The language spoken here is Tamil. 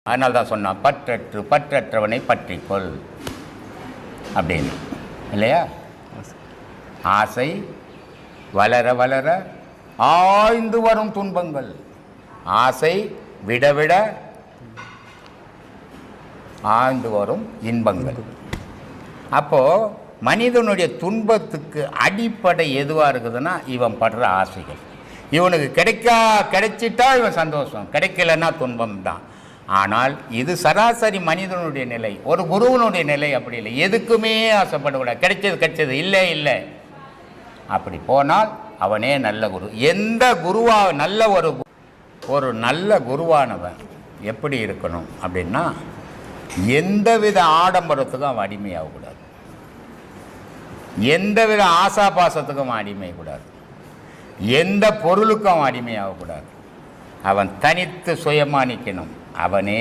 அதனால தான் சொன்னான் பற்றற்றவனை பற்றிக்கொள் அப்படின்னு இல்லையா. ஆசை வளர வளர ஆய்ந்து வரும் துன்பங்கள், ஆசை விட விட ஆழ்ந்து வரும் இன்பங்கள். அப்போது மனிதனுடைய துன்பத்துக்கு அடிப்படை எதுவாக இருக்குதுன்னா இவன் படுற ஆசைகள். இவனுக்கு கிடைச்சிட்டா இவன் சந்தோஷம், கிடைக்கலன்னா துன்பம் தான். ஆனால் இது சராசரி மனிதனுடைய நிலை. ஒரு குருவனுடைய நிலை அப்படி இல்லை. எதுக்குமே ஆசைப்படக்கூடாது. கிடைச்சது இல்லை இல்லை அப்படி போனால் அவனே நல்ல குரு. எந்த நல்ல ஒரு நல்ல குருவானவன் எப்படி இருக்கணும் அப்படின்னா, எந்தவித ஆடம்பரத்துக்கும் அவன் அடிமையாகக்கூடாது, எந்தவித ஆசாபாசத்துக்கும் அவன் அடிமையக்கூடாது, எந்த பொருளுக்கும் அவன் அடிமையாகக்கூடாது. அவன் தனித்து சுயமாக நிற்கணும். அவனே